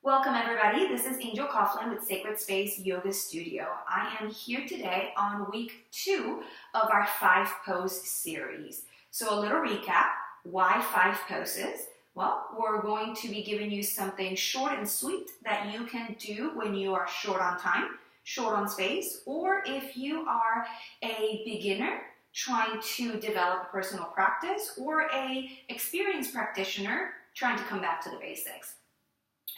Welcome everybody, this is Angel Coughlin with Sacred Space Yoga Studio. I am here today on week 2 of our 5 pose series. So a little recap, why 5 poses? Well, we're going to be giving you something short and sweet that you can do when you are short on time, short on space, or if you are a beginner trying to develop a personal practice or a experienced practitioner trying to come back to the basics.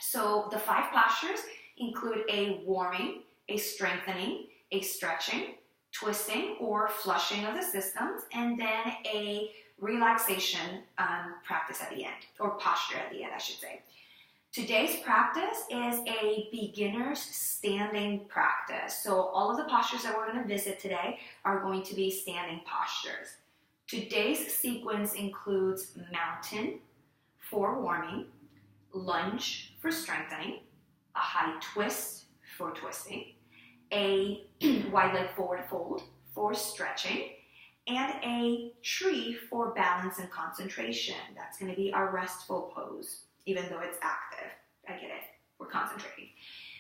So the 5 postures include a warming, a strengthening, a stretching, twisting or flushing of the systems, and then a relaxation practice at the end, or posture at the end, I should say. Today's practice is a beginner's standing practice. So all of the postures that we're going to visit today are going to be standing postures. Today's sequence includes mountain for warming, lunge for strengthening, a high twist for twisting, a wide leg forward fold for stretching, and a tree for balance and concentration. That's going to be our restful pose, even though it's active. I get it. We're concentrating.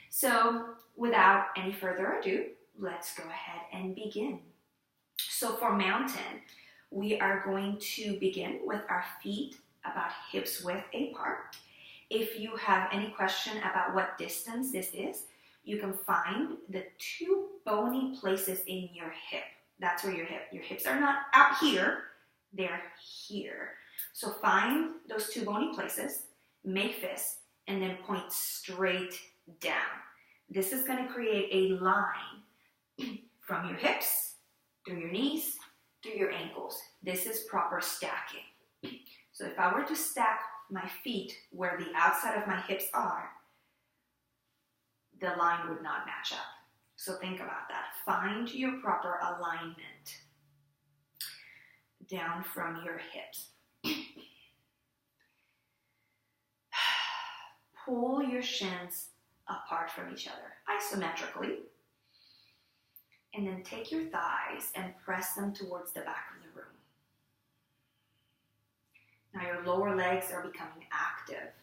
So without any further ado, let's go ahead and begin. So for mountain, we are going to begin with our feet about hips width apart. If you have any question about what distance this is, you can find the 2 bony places in your hip. That's where your hips are not out here, they're here. So find those 2 bony places, make fists, and then point straight down. This is going to create a line from your hips, through your knees, through your ankles. This is proper stacking. So if I were to stack my feet where the outside of my hips are, the line would not match up. So think about that. Find your proper alignment down from your hips. Pull your shins apart from each other isometrically, and then take your thighs and press them towards the back of the room. Now your lower legs are becoming active.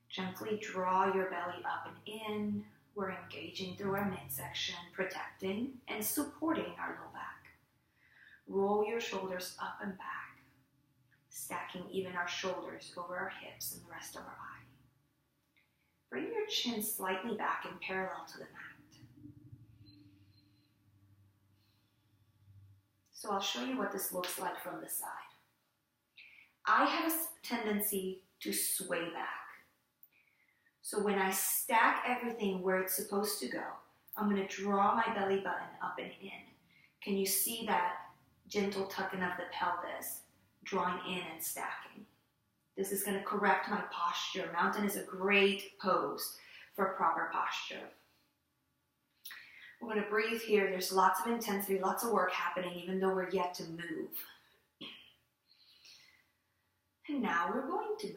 Gently draw your belly up and in. We're engaging through our midsection, protecting and supporting our low back. Roll your shoulders up and back, stacking even our shoulders over our hips and the rest of our body. Bring your chin slightly back in parallel to the mat. So I'll show you what this looks like from the side. I have a tendency to sway back. So when I stack everything where it's supposed to go, I'm going to draw my belly button up and in. Can you see that gentle tucking of the pelvis, drawing in and stacking? This is going to correct my posture. Mountain is a great pose for proper posture. We're going to breathe here. There's lots of intensity, lots of work happening, even though we're yet to move. And now we're going to move.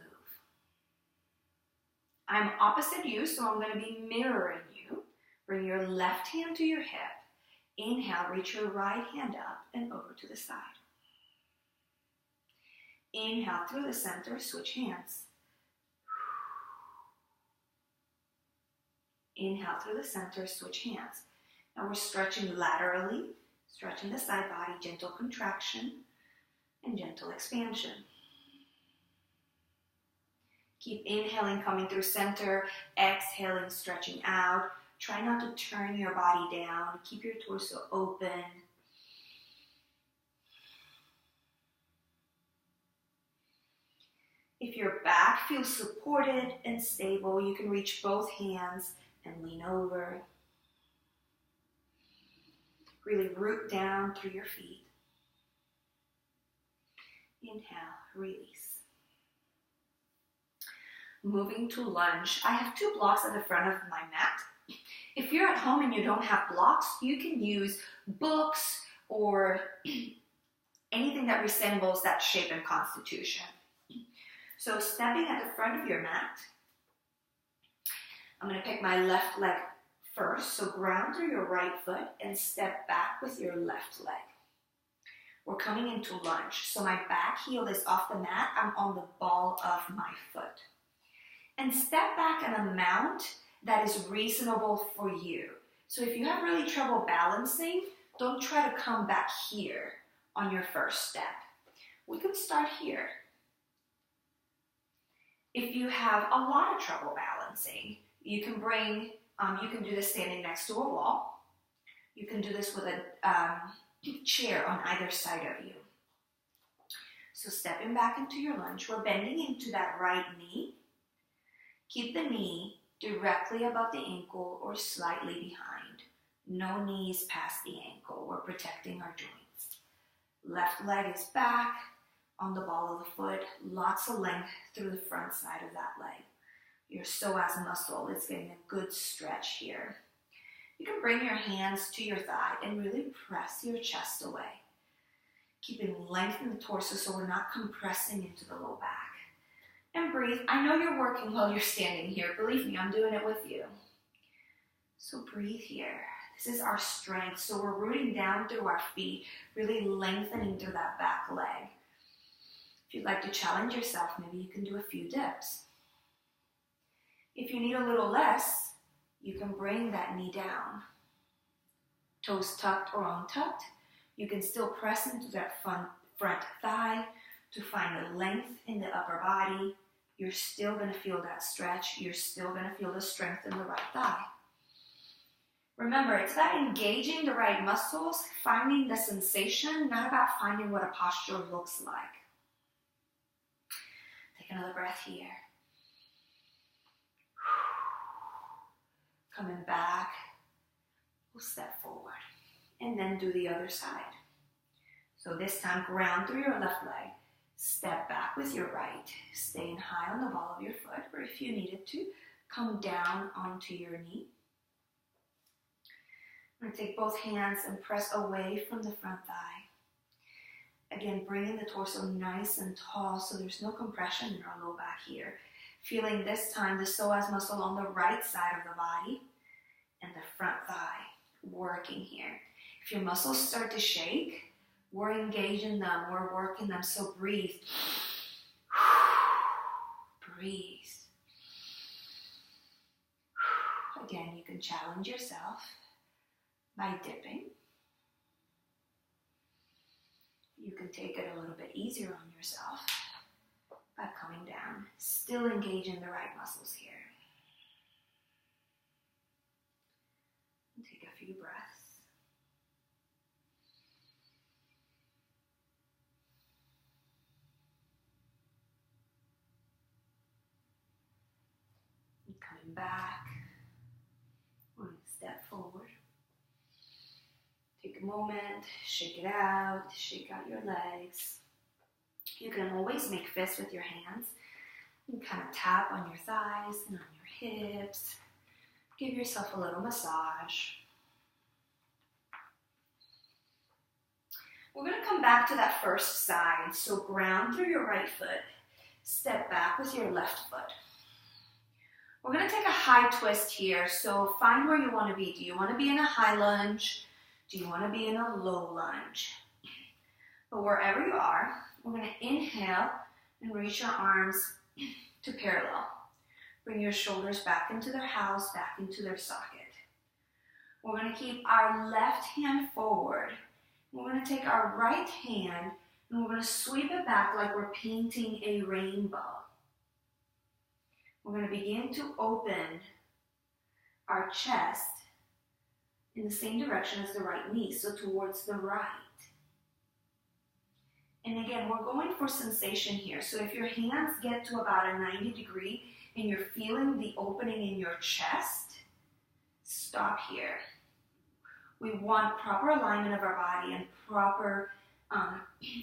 I'm opposite you, so I'm going to be mirroring you. Bring your left hand to your hip. Inhale, reach your right hand up and over to the side. Inhale through the center, switch hands. Inhale through the center, switch hands. Now we're stretching laterally, stretching the side body, gentle contraction and gentle expansion. Keep inhaling, coming through center, exhaling, stretching out. Try not to turn your body down. Keep your torso open. If your back feels supported and stable, you can reach both hands and lean over. Really root down through your feet. Inhale, release. Moving to lunge. I have 2 blocks at the front of my mat. If you're at home and you don't have blocks, you can use books or anything that resembles that shape and constitution. So stepping at the front of your mat, I'm going to pick my left leg first. So ground through your right foot and step back with your left leg. We're coming into lunge. So my back heel is off the mat. I'm on the ball of my foot. and step back an amount that is reasonable for you. So if you have really trouble balancing, don't try to come back here on your first step. We can start here. If you have a lot of trouble balancing, you can do this standing next to a wall. You can do this with a chair on either side of you. So stepping back into your lunge, we're bending into that right knee. Keep the knee directly above the ankle or slightly behind. No knees past the ankle. We're protecting our joints. Left leg is back on the ball of the foot. Lots of length through the front side of that leg. Your psoas muscle is getting a good stretch here. You can bring your hands to your thigh and really press your chest away. Keeping length in the torso so we're not compressing into the low back. And breathe. I know you're working while you're standing here. Believe me, I'm doing it with you. So breathe here. This is our strength. So we're rooting down through our feet, really lengthening through that back leg. If you'd like to challenge yourself, maybe you can do a few dips. If you need a little less, you can bring that knee down. Toes tucked or untucked. You can still press into that front thigh to find the length in the upper body. You're still going to feel that stretch. You're still going to feel the strength in the right thigh. Remember, it's about engaging the right muscles, finding the sensation, not about finding what a posture looks like. Take another breath here. Coming back, we'll step forward. And then do the other side. So this time, ground through your left leg. Step back with your right. Staying high on the ball of your foot, or if you needed to, come down onto your knee. I'm going to take both hands and press away from the front thigh. Again, bringing the torso nice and tall so there's no compression in our low back here. Feeling this time the psoas muscle on the right side of the body and the front thigh working here. If your muscles start to shake, we're engaging them, we're working them, so breathe. Breathe. Again, you can challenge yourself by dipping. You can take it a little bit easier on yourself by coming down, still engaging the right muscles here. And take a few breaths. Coming back, we're going to step forward. Take a moment, shake it out, shake out your legs. You can always make fists with your hands. You can kind of tap on your thighs and on your hips. Give yourself a little massage. We're going to come back to that first side. So ground through your right foot. Step back with your left foot. We're going to take a high twist here, so find where you want to be. Do you want to be in a high lunge? Do you want to be in a low lunge? But wherever you are, we're going to inhale and reach your arms to parallel. Bring your shoulders back into their house, back into their socket. We're going to keep our left hand forward. We're going to take our right hand and we're going to sweep it back like we're painting a rainbow. We're going to begin to open our chest in the same direction as the right knee, so towards the right. And again, we're going for sensation here. So if your hands get to about a 90 degree and you're feeling the opening in your chest, stop here. We want proper alignment of our body and proper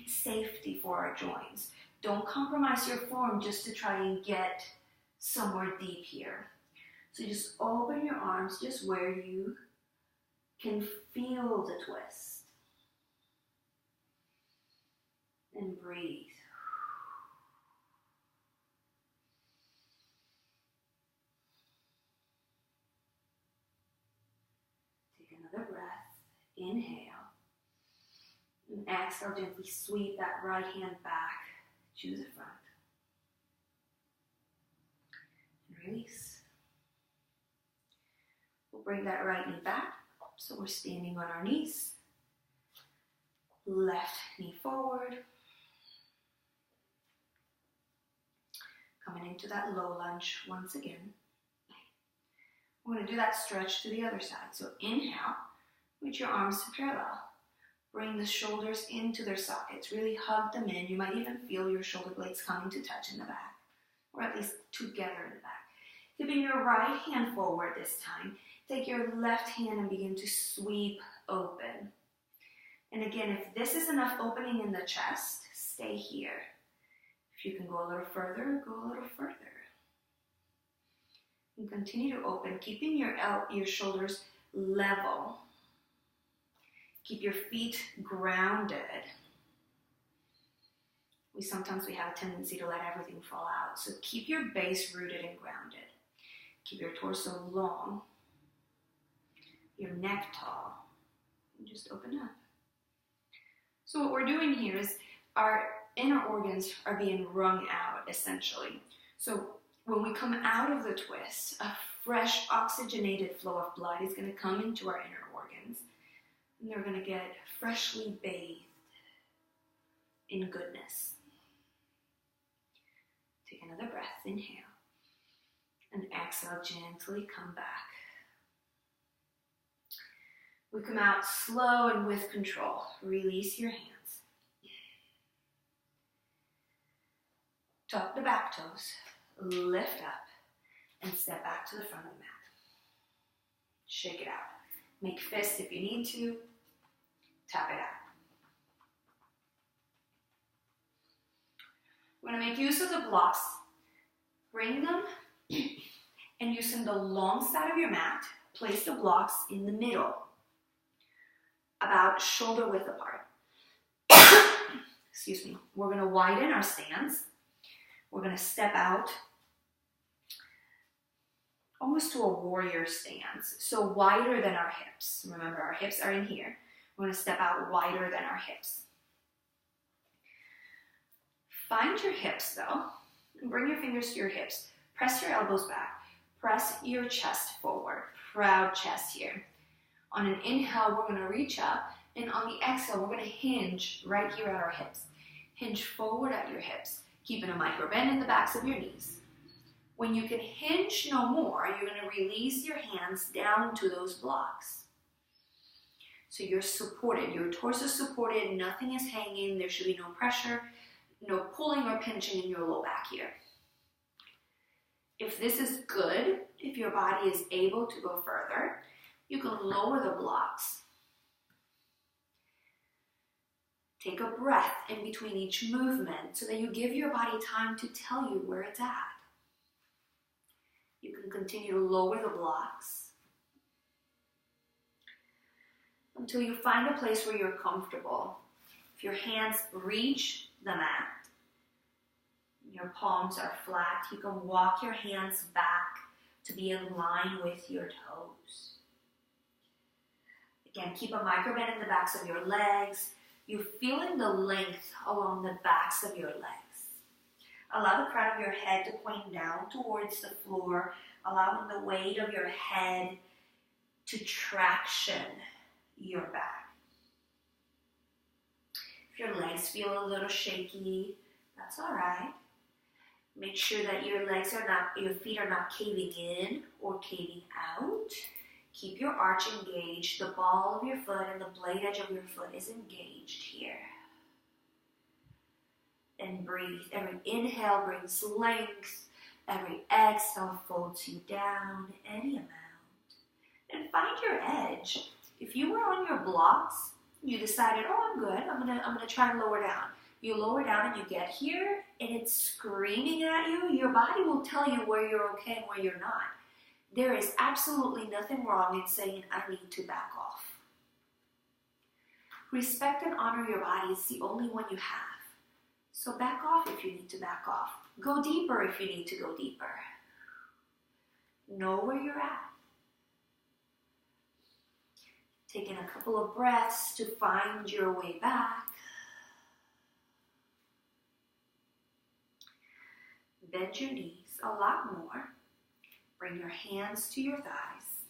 safety for our joints. Don't compromise your form just to try and get somewhere deep here. So just open your arms just where you can feel the twist. And breathe. Take another breath. Inhale. And exhale, gently sweep that right hand back to the front. release. We'll bring that right knee back, so we're standing on our knees. Left knee forward. Coming into that low lunge once again. We're going to do that stretch to the other side. So inhale, reach your arms to parallel. Bring the shoulders into their sockets. Really hug them in. You might even feel your shoulder blades coming to touch in the back, or at least together in the back. Keeping your right hand forward this time. Take your left hand and begin to sweep open. And again, if this is enough opening in the chest, stay here. If you can go a little further, go a little further. And continue to open, keeping your shoulders level. Keep your feet grounded. Sometimes we have a tendency to let everything fall out. So keep your base rooted and grounded. Keep your torso long, your neck tall, and just open up. So what we're doing here is our inner organs are being wrung out, essentially. So when we come out of the twist, a fresh oxygenated flow of blood is going to come into our inner organs, and they're going to get freshly bathed in goodness. Take another breath, inhale, and exhale, gently come back. We come out slow and with control. Release your hands. Tuck the back toes, lift up, and step back to the front of the mat. Shake it out. Make fists if you need to. Tap it out. We're going to make use of the blocks. Bring them, and using the long side of your mat, place the blocks in the middle, about shoulder width apart. Excuse me. We're going to widen our stance. We're going to step out almost to a warrior stance, so wider than our hips. Remember, our hips are in here. We're going to step out wider than our hips. Find your hips, though, and bring your fingers to your hips. Press your elbows back. Press your chest forward. Proud chest here. On an inhale, we're going to reach up, and on the exhale, we're going to hinge right here at our hips. Hinge forward at your hips, keeping a micro bend in the backs of your knees. When you can hinge no more, you're going to release your hands down to those blocks. So you're supported, your torso is supported, nothing is hanging, there should be no pressure, no pulling or pinching in your low back here. If this is good, if your body is able to go further, you can lower the blocks. Take a breath in between each movement so that you give your body time to tell you where it's at. You can continue to lower the blocks until you find a place where you're comfortable. If your hands reach the mat, your palms are flat, you can walk your hands back to be in line with your toes. Again, keep a micro bend in the backs of your legs. You're feeling the length along the backs of your legs. Allow the crown of your head to point down towards the floor, allowing the weight of your head to traction your back. If your legs feel a little shaky, that's all right. Make sure that your feet are not caving in or caving out. Keep your arch engaged. The ball of your foot and the blade edge of your foot is engaged here. And breathe. Every inhale brings length. Every exhale folds you down any amount. And find your edge. If you were on your blocks, you decided, oh, I'm good. I'm gonna try and lower down. You lower down and you get here, and it's screaming at you. Your body will tell you where you're okay and where you're not. There is absolutely nothing wrong in saying, I need to back off. Respect and honor your body is the only one you have. So back off if you need to back off. Go deeper if you need to go deeper. Know where you're at. Taking a couple of breaths to find your way back. Bend your knees a lot more. Bring your hands to your thighs.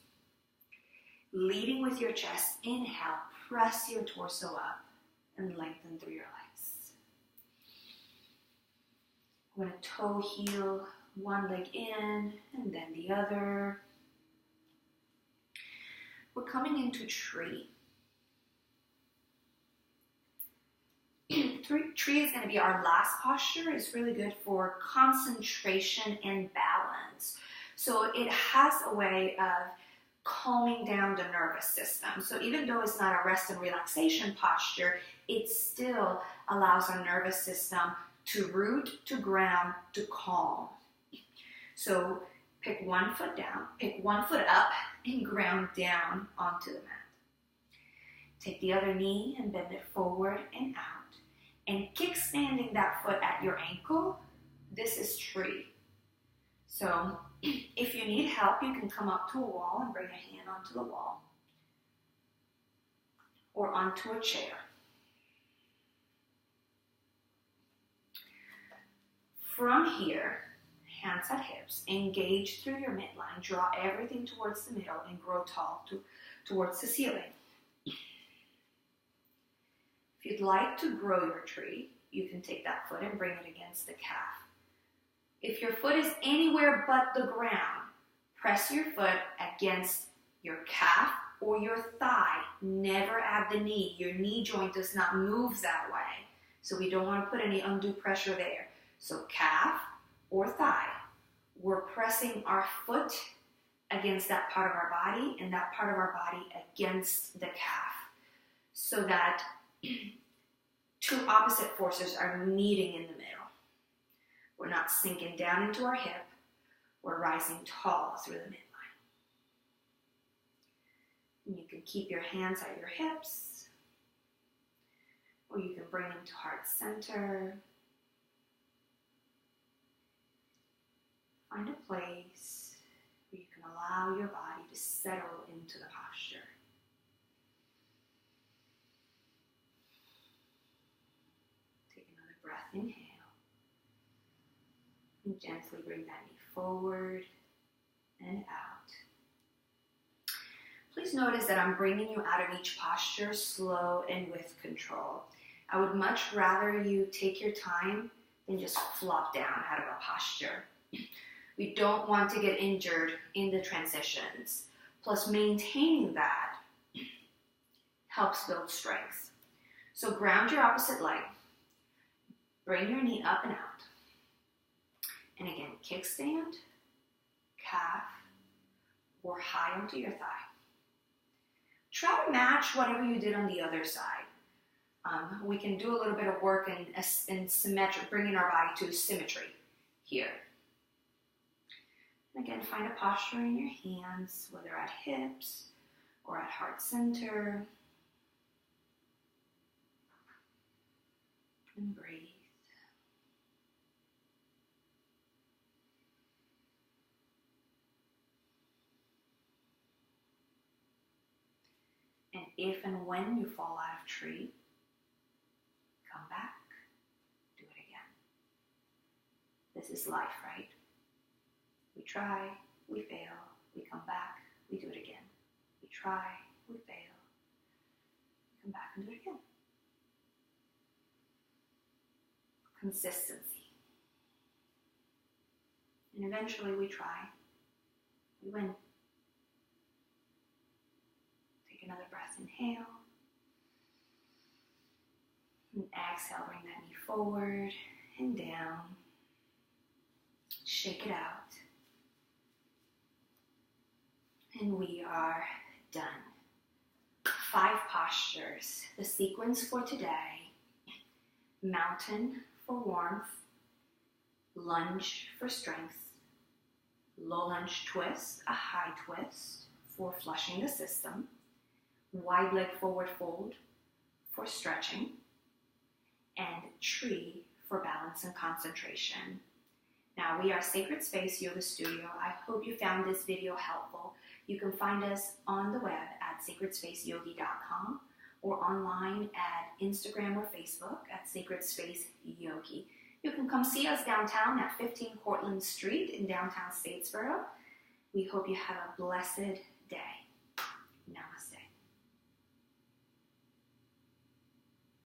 Leading with your chest, inhale, press your torso up and lengthen through your legs. We're going to toe heel one leg in and then the other. We're coming into tree. Tree is going to be our last posture. It's really good for concentration and balance. So it has a way of calming down the nervous system. So even though it's not a rest and relaxation posture, it still allows our nervous system to root, to ground, to calm. So pick one foot down, pick one foot up, and ground down onto the mat. Take the other knee and bend it forward and out. And kickstanding that foot at your ankle, this is tree. So if you need help, you can come up to a wall and bring a hand onto the wall or onto a chair. From here, hands at hips, engage through your midline, draw everything towards the middle and grow tall towards the ceiling. If you'd like to grow your tree, you can take that foot and bring it against the calf. If your foot is anywhere but the ground, press your foot against your calf or your thigh, never at the knee. Your knee joint does not move that way, so we don't want to put any undue pressure there. So calf or thigh, we're pressing our foot against that part of our body and that part of our body against the calf, so that two opposite forces are meeting in the middle. We're not sinking down into our hip, we're rising tall through the midline. And you can keep your hands at your hips, or you can bring them to heart center. Find a place where you can allow your body to settle into the posture. Take another breath, inhale. And gently bring that knee forward and out. Please notice that I'm bringing you out of each posture slow and with control. I would much rather you take your time than just flop down out of a posture. We don't want to get injured in the transitions. Plus, maintaining that helps build strength. So ground your opposite leg. Bring your knee up and out. And again, kickstand, calf, or high onto your thigh. Try to match whatever you did on the other side. We can do a little bit of work in symmetric, bringing our body to symmetry here. And again, find a posture in your hands, whether at hips or at heart center. And breathe. And if and when you fall out of tree, come back, do it again. This is life, right? We try, we fail, we come back, we do it again. We try, we fail, we come back and do it again. Consistency. And eventually we try, we win. Take another breath, inhale. And exhale, bring that knee forward and down. Shake it out. And we are done. 5 postures. The sequence for today: mountain for warmth, lunge for strength, low lunge twist, a high twist for flushing the system, wide leg forward fold for stretching, and tree for balance and concentration. Now, we are Sacred Space Yoga Studio. I hope you found this video helpful. You can find us on the web at sacredspaceyogi.com or online at Instagram or Facebook at Sacred Space Yogi. You can come see us downtown at 15 Cortlandt Street in downtown Statesboro. We hope you have a blessed day. Namaste.